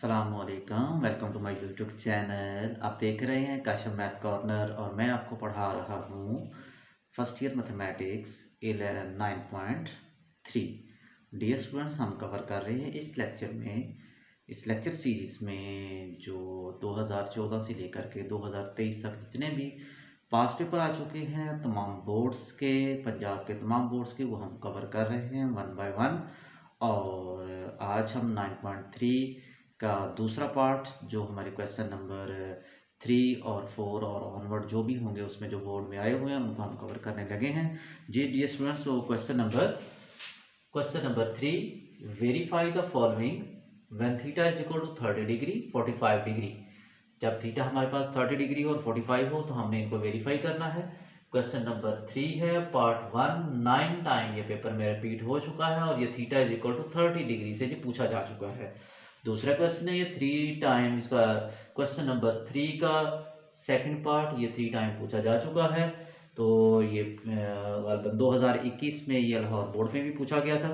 अस्सलामुअलैकुम, welcome to my YouTube channel. आप देख रहे हैं काशिफ मैथ कॉर्नर और मैं आपको पढ़ा रहा हूँ first year mathematics 9.3। Dear students, हम कवर कर रहे हैं इस लेक्चर में, इस लेक्चर सीरीज़ में जो 2014 से लेकर के 2023 तक जितने भी पास पेपर आ चुके हैं तमाम बोर्ड्स के, पंजाब के तमाम बोर्ड्स के, वो हम कवर कर रहे हैं वन बाय वन। और आज हम 9.3 का दूसरा पार्ट, जो हमारे क्वेश्चन नंबर 3 और 4 और ऑनवर्ड जो भी होंगे उसमें जो बोर्ड में आए हुए हैं उनको हम कवर करने लगे हैं। जी डियर स्टूडेंट्स, तो question number 3, verify the following when theta is equal to 30 degree 45 degree. जब थीटा हमारे पास 30 डिग्री और 45 हो तो हमने इनको वेरीफाई करना है। क्वेश्चन नंबर 3 है पार्ट 1, 9 टाइम ये पेपर में रिपीट हो चुका है और ये theta is equal to 30 degree से ये पूछा जा चुका है। दूसरा क्वेश्चन है ये 3 टाइम, इसका क्वेश्चन नंबर 3 का सेकंड पार्ट ये 3 टाइम पूछा जा चुका है। तो ये 2021 में ये लाहौर बोर्ड में भी पूछा गया था।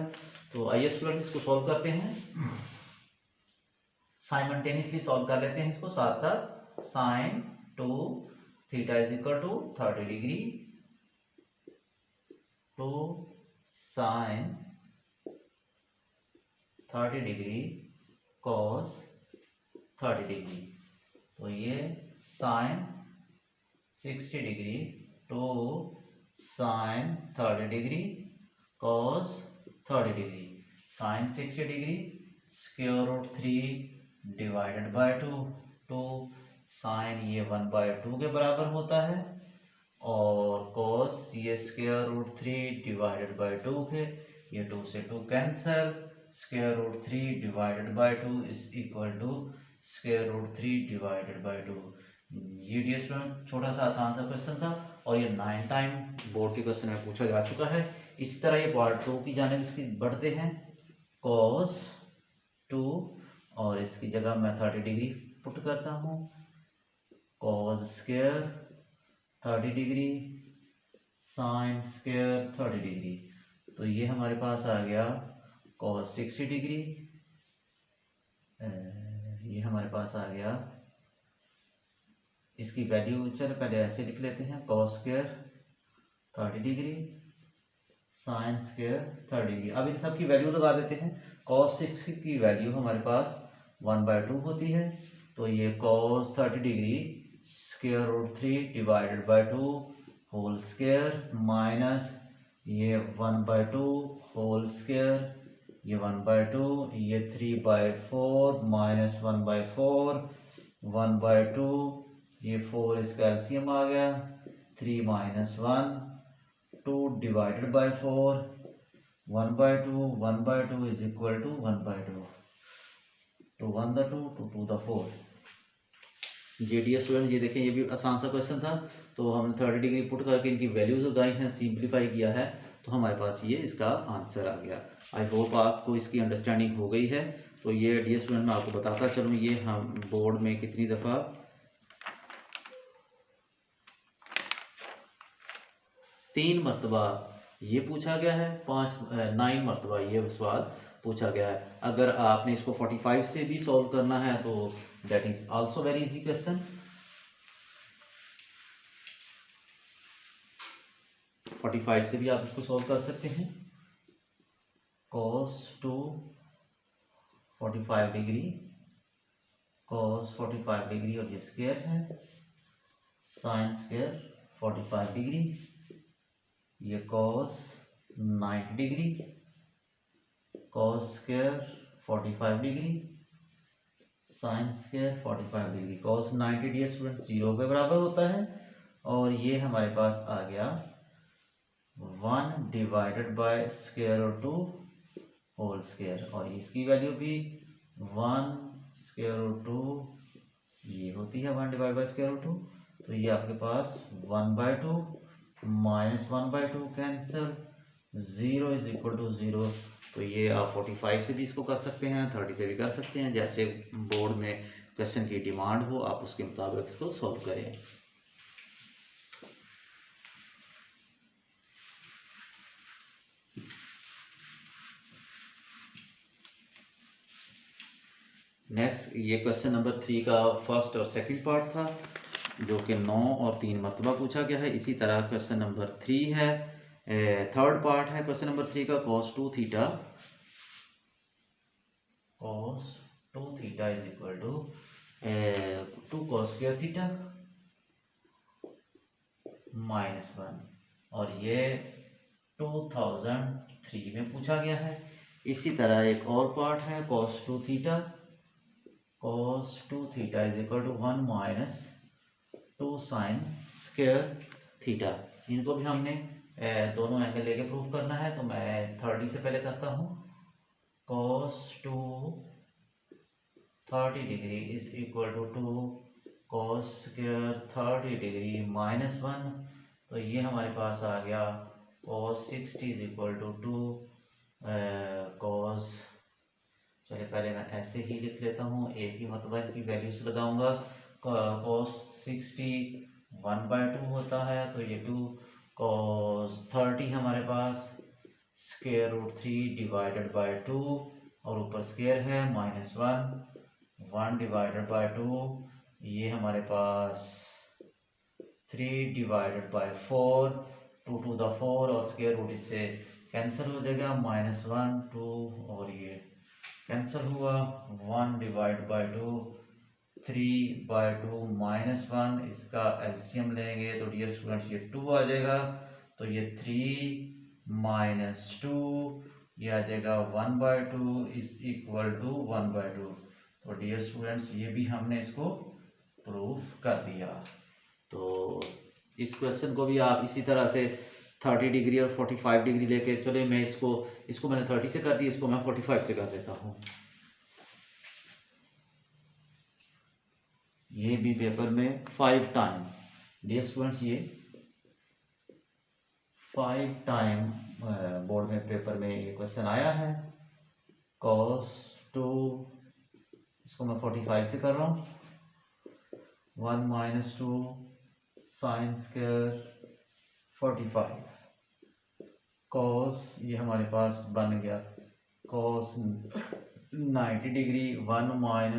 तो आइए स्टूडेंट इसको सॉल्व करते हैं, साइमल्टेनियसली सॉल्व कर लेते हैं इसको साथ साथ। Sine two theta is equal to 30 degree two sine 30 degree cos 30 degree. तो ये sine 60 degree two sine 30 degree cos 30 degree. Sine 60 degree square root 3 divided by 2, two sine ये 1/2 के बराबर होता है और कॉस ये स्क्वायर रूट 3 डिवाइडेड बाय 2 के, ये 2 से 2 cancel, square root 3 divided by 2 is equal to square root 3 divided by 2। ये डियर स्टूडेंट छोटा सा आसान सा क्वेश्चन था और ये 9 टाइम बोर्ड के क्वेश्चन में पूछा जा चुका है। इसी तरह ये पार्ट 2 की जानिब इसकी बढ़ते हैं। कॉस 2 और इसकी जगह मैं 30 डिग्री पुट करता हूँ, cos square 30 degree sine square 30 degree. तो ये हमारे पास आ गया कॉस 60 डिग्री, ये हमारे पास आ गया, इसकी वैल्यू चलो पहले ऐसे लिख लेते हैं, cos square 30 degree sine square 30 degree. अब इन सब की वैल्यू लगा देते हैं। कॉस 60 की वैल्यू हमारे पास 1/2 होती है, तो ये cos 30 degree square root 3 divided by 2 whole square minus ये 1/2 होल स्क्वायर, ये 1/2, ये 3/4 माइनस 1/4, 1/2, ये 4 इसका एलसीएम आ गया, 3 minus 1, 2 divided by 4, 1/2 is equal to 1/2, to 1 the 2, to 2 the 4। जी डियर स्टूडेंट, ये देखें ये भी आसान सा क्वेश्चन था। तो हमने 30 डिग्री पुट करके इनकी वैल्यूज लगाई हैं, सिंप्लीफाई किया है, तो हमारे पास ये इसका आंसर आ गया। आई होप आपको इसकी अंडरस्टैंडिंग हो गई है। तो ये डियर स्टूडेंट मैं आपको बताता चलूँ, ये हम बोर्ड में कितनी दफ़ा 3 मरतबा ये पूछा गया है, 9 मरतबा ये सवाल पूछा गया है। अगर आपने इसको 45 से भी सॉल्व करना है तो that is also very easy question. 45 से भी आप इसको सॉल्व कर सकते हैं। cos 2 45 डिग्री cos 45 डिग्री और ये स्क्वायर है, साइन स्क्वायर 45 डिग्री, ये cos 90 degree cos square 45 degree sine square 45 degree. cos 90 dear student 0 के बराबर होता है और ये हमारे पास आ गया 1 divided by square root 2 whole square, और इसकी वैल्यू भी 1 स्क्वायर रूट 2 ये होती है 1 डिवाइड बाय स्क्वायर रूट 2। तो ये आपके पास 1/2 minus 1/2 cancel, 0 is equal to 0। तो ये आप 45 से भी इसको कर सकते हैं, 30 से भी कर सकते हैं, जैसे बोर्ड में क्वेश्चन की डिमांड हो आप उसके मुताबिक इसको सॉल्व करें। नेक्स्ट ये क्वेश्चन नंबर 3 का फर्स्ट और सेकंड पार्ट था, जो कि 9 और 3 मरतबा पूछा गया है। इसी तरह क्वेश्चन नंबर 3 है, थर्ड पार्ट है क्वेश्चन नंबर 3 का, cos 2 theta is equal to 2 cos square theta -1, और ये 2003 में पूछा गया है। इसी तरह एक और पार्ट है cos 2 theta is equal to 1 minus 2 sine square theta. इनको भी हमने दोनों एंगल लेके प्रूव करना है, तो मैं 30 से पहले करता हूँ। cos 2 30 degree is equal to 2 cos square 30 degree -1, तो ये हमारे पास आ गया cos 60 is equal to 2 cos, चलिए पहले मैं ऐसे ही लिख लेता हूँ, एक ही मतलब की वैल्यूज लगाऊंगा। cos 60 1/2 होता है, तो ये 2 cos 30 हमारे पास स्क्वायर रूट 3 डिवाइडेड बाय 2, और ऊपर स्क्वायर है -1 डिवाइडेड बाय 2, ये हमारे पास 3 डिवाइडेड बाय 4, 2 टू द 4, और स्क्वायर रूट इससे कैंसिल हो जाएगा, -1 2, और ये कैंसिल हुआ, 1 डिवाइड बाय 2 3/2 -1, इसका एलसीएम लेंगे तो डियर स्टूडेंट्स ये 2 आ जाएगा, तो ये 3 - 2, ये आ जाएगा 1/2 इज इक्वल टू 1/2। तो डियर स्टूडेंट्स ये भी हमने इसको प्रूफ कर दिया। तो इस क्वेश्चन को भी आप इसी तरह से 30 डिग्री और 45 डिग्री लेके चले, मैं इसको मैंने 30 से कर दिया, इसको मैं 45 से कर देता हूँ। ये भी पेपर में 5 टाइम, डियर स्टूडेंट्स ये 5 टाइम बोर्ड में पेपर में ये क्वेश्चन आया है। cos 2, इसको मैं 45 से कर रहा हूँ, 1 - 2 साइन स्क्वायर 45, cos ये हमारे पास बन गया cos 90 degree, 1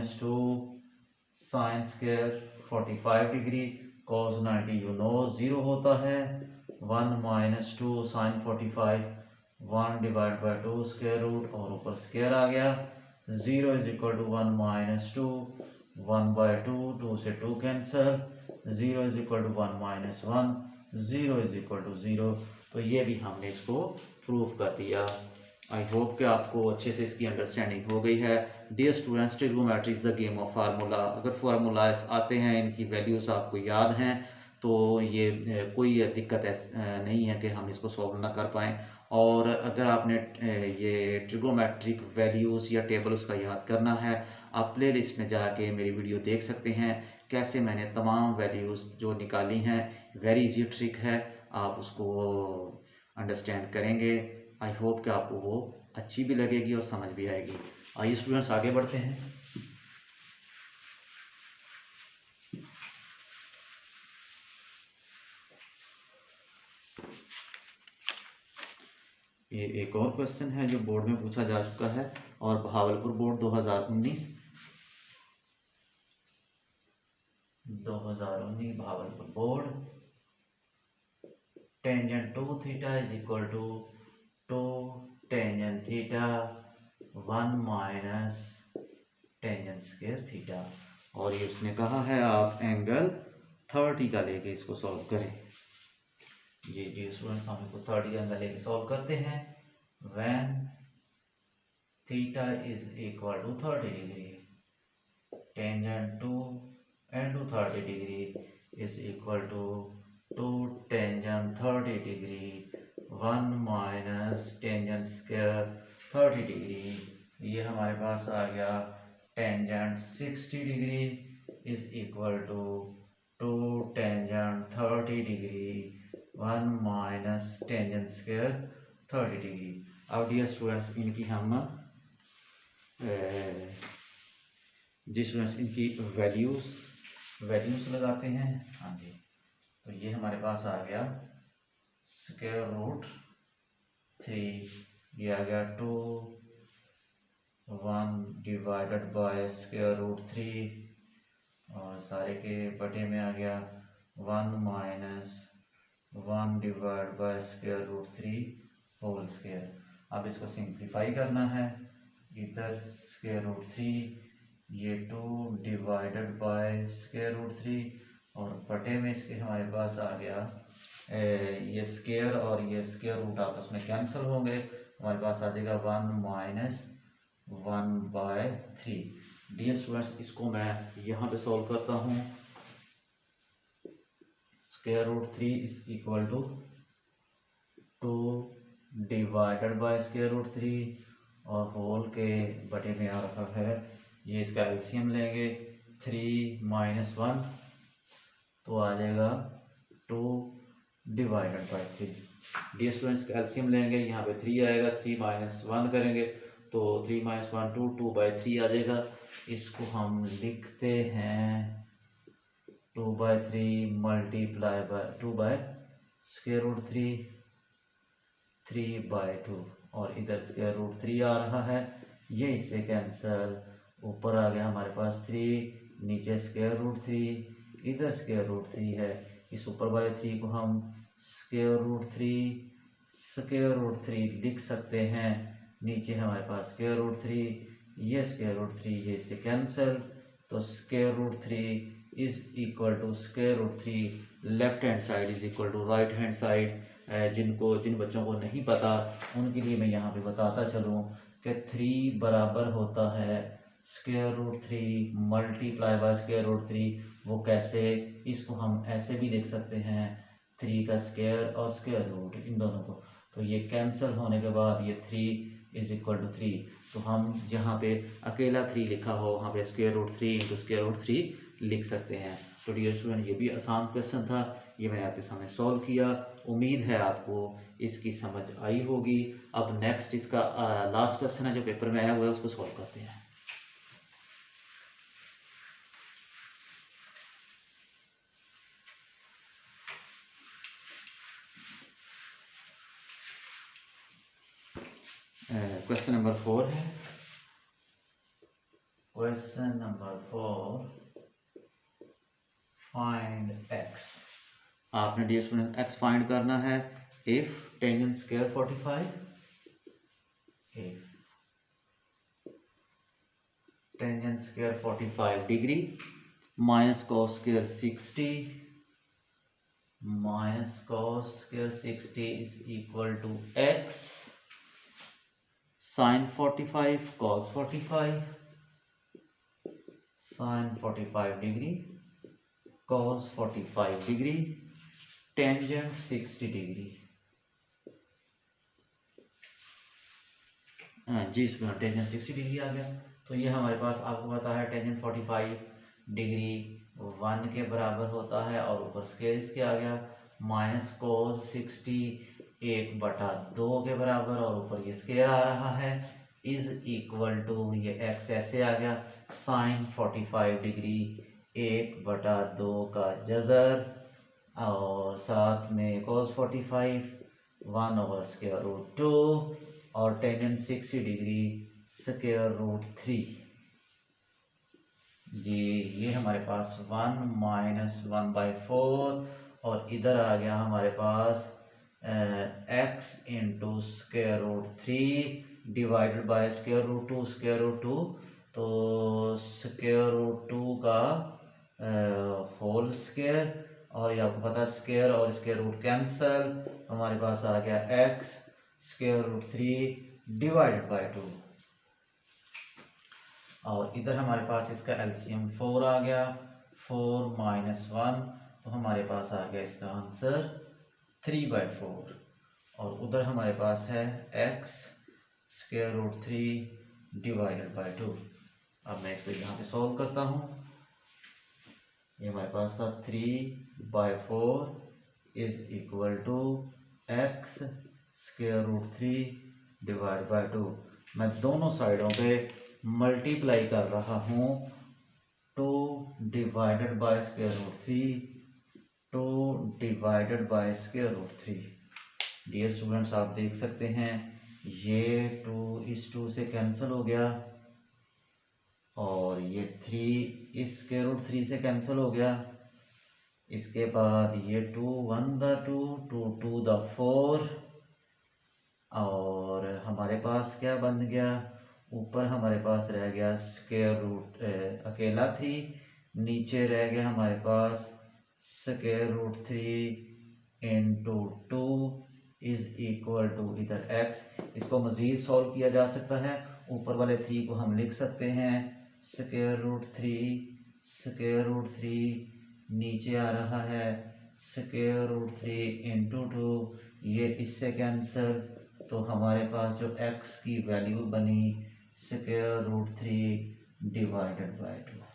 - 2 sine square 45 degree, cos 90 you know 0 होता है, 1 - 2 साइन 45, 1 डिवाइड बाय 2 स्क्वायर रूट, और ऊपर स्क्वायर आ गया, 0 इज इक्वल टू 1 - 2, 1/2, 2 से 2 cancel, 0 is equal to 1 - 1, 0 is equal to 0। तो ये भी हमने इसको प्रूव कर दिया। आई होप कि आपको अच्छे से इसकी अंडरस्टैंडिंग हो गई है। Dear students, trigonometry is the game of formula. अगर फार्मूलाज आते हैं, इनकी वैल्यूज़ आपको याद हैं, तो ये कोई दिक्कत नहीं है कि हम इसको सॉल्व ना कर पाएँ। और अगर आपने ये ट्रिग्नोमेट्रिक वैल्यूज़ या टेबल उसका याद करना है, आप प्ले लिस्ट में जाके मेरी वीडियो देख सकते हैं, कैसे मैंने तमाम वैल्यूज़ जो निकाली हैं। वेरी इजी ट्रिक है, आप उसको अंडरस्टैंड करेंगे। आई होप कि आपको वो अच्छी भी लगेगी और समझ भी आएगी। आइए स्टूडेंट्स आगे बढ़ते हैं। ये एक और क्वेश्चन है जो बोर्ड में पूछा जा चुका है, और Bahawalpur board 2019 Bahawalpur board, tangent 2 theta is equal to 2 tangent theta 1 minus tangent square theta, और ये उसने कहा है आप एंगल 30 का लेके इसको सॉल्व करें। जी स्टूडेंट्स, हम इसको 30 एंगल लेके सॉल्व करते हैं। When theta is equal to 30 degree, tangent 2 into 30 degree is equal to 2 tangent 30 degree 1 minus tangent square 30 degree, ये हमारे पास आ गया tangent 60 degree is equal to 2 tangent 30 degree 1 minus tangent square 30 degree. अब dear students इनकी हम जी students इनकी values लगाते हैं। हाँ जी, तो ये हमारे पास आ गया स्क्वायर रूट 3, ये आ गया 2 1/√3 और सारे के बटे में आ गया 1 - 1/√3 होल स्क्वायर। अब इसको सिंप्लीफाई करना है, इधर √3, ये 2/√3 और बटे में इसके हमारे पास आ गया ये स्क्वायर और ये स्क्वायर रूट आपस में कैंसिल होंगे, हमारे पास आ जाएगा 1 - 1/3। डियर स्टूडेंट्स, इसको मैं यहाँ पे सॉल्व करता हूँ। √3 इज इक्वल टू 2/√3 और होल के बटे में आ रखा है, ये इसका एलसीएम लेंगे 3 - 1 तो आ जाएगा 2/3। डियर स्टूडेंट्स, एलसीएम लेंगे, यहाँ पे 3 आएगा, 3 - 1 करेंगे तो 3 - 1 2/3 आ जाएगा। इसको हम लिखते हैं 2/3 मल्टीप्लाई बाय 2/√3 3/2 और इधर √3 आ रहा है, ये इससे कैंसल, ऊपर आ गया हमारे पास 3, नीचे √3, इधर √3 है, इस ऊपर वाले 3 को हम √3 लिख सकते हैं, नीचे हमारे पास √3, ये √3 ये इससे कैंसल, तो √3 is equal to √3 left hand side is equal to right hand side. जिन बच्चों को नहीं पता उनके लिए मैं यहाँ पे बताता चलूँ कि 3 बराबर होता है √3 मल्टीप्लाई बाय √3। वो कैसे, इसको हम ऐसे भी देख सकते हैं, 3 का स्क्वायर और स्क्वायर रूट इन दोनों को, तो ये कैंसिल होने के बाद ये 3 इज इक्वल टू 3, तो हम जहाँ पे अकेला 3 लिखा हो वहाँ पे √3 इंटू √3 लिख सकते हैं। तो डियर स्टूडेंट, ये भी आसान क्वेश्चन था, ये मैंने आपके सामने सॉल्व किया। उम्मीद है आपको इसकी समझ आई होगी। अब नेक्स्ट इसका लास्ट क्वेश्चन है जो पेपर में आया हुआ है, उसको सॉल्व करते हैं। क्वेश्चन नंबर 4 है। Question number 4, find x। आपने डियर स्टूडेंट x फाइंड करना है। If tangent square 45, if tangent square 45 degree minus cos square 60 minus cos square 60 is equal to x sine 45 cos 45 sine 45 degree cos 45 degree tangent 60 degree. जी इसमें tangent 60 degree आ गया। तो ये हमारे पास आपको पता है टेंजेंट 45 डिग्री 1 के बराबर होता है और ऊपर स्क्वायर इसके आ गया, माइनस कोस 60 1/2 के बराबर और ऊपर ये स्क्वायर आ रहा है, इज इक्वल टू ये x ऐसे आ गया, साइन 45 डिग्री 1/2 का जज़र और साथ में कोस 45 1/√2 और टेंजेंट 60 डिग्री √3। जी ये हमारे पास 1 - 1/4 और इधर आ गया हमारे पास x इंटू √3 डिवाइडेड बाय √2 तो √2 का होल स्क्वायर और ये आपको पता है स्क्वायर और स्क्वायर रूट कैंसल, हमारे पास आ गया x √3 डिवाइडेड बाय 2 और इधर हमारे पास इसका एलसीएम 4 आ गया, 4 - 1 तो हमारे पास आ गया इसका आंसर 3/4 और उधर हमारे पास है x √3 डिवाइडेड बाय 2। अब मैं इसको यहाँ पे सॉल्व करता हूँ। ये हमारे पास था 3/4 is equal to x √3 divide by 2। मैं दोनों साइडों पे मल्टीप्लाई कर रहा हूँ, 2 divided by √3 2 divided by √3। Dear students, आप देख सकते हैं ये 2 इस 2 से कैंसिल हो गया, और ये 3 इस स्क्वायर रूट 3 से कैंसिल हो गया। इसके बाद ये 2 1 द 2 2 2 द 4 और हमारे पास क्या बन गया, ऊपर हमारे पास रह गया स्क्वायर रूट अकेला 3, नीचे रह गया हमारे पास square root 3 into 2 is equal to इधर x। इसको मज़ीद सॉल्व किया जा सकता है। ऊपर वाले 3 को हम लिख सकते हैं स्क्वायर रूट 3 नीचे आ रहा है स्क्वायर रूट 3 इंटू 2, ये इससे कैंसिल, तो हमारे पास जो x की वैल्यू बनी स्क्वायर रूट 3 डिवाइडेड बाई 2।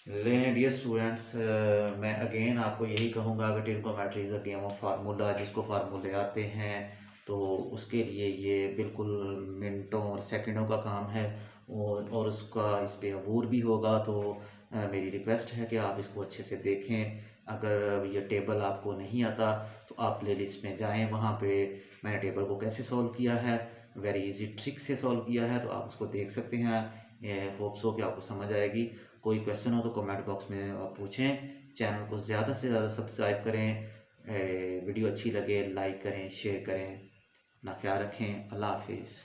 लें डियर स्टूडेंट्स, मैं अगेन आपको यही कहूँगा अगर trigonometry is a game of formula, जिसको फार्मूले आते हैं तो उसके लिए ये बिल्कुल मिनटों और सेकंडों का काम है और उसका इस पे अबूर भी होगा। तो मेरी रिक्वेस्ट है कि आप इसको अच्छे से देखें। अगर ये टेबल आपको नहीं आता तो आप प्ले लिस्ट में जाएँ, वहाँ पे मैंने टेबल को कैसे सॉल्व किया है, वेरी इजी ट्रिक से सॉल्व किया है, तो आप उसको देख सकते हैं। होप सो कि आपको समझ आएगी। कोई क्वेश्चन हो तो कमेंट बॉक्स में आप पूछें। चैनल को ज़्यादा से ज़्यादा सब्सक्राइब करें। वीडियो अच्छी लगे लाइक करें, शेयर करें। अपना ख्याल रखें। अल्लाह हाफिज़।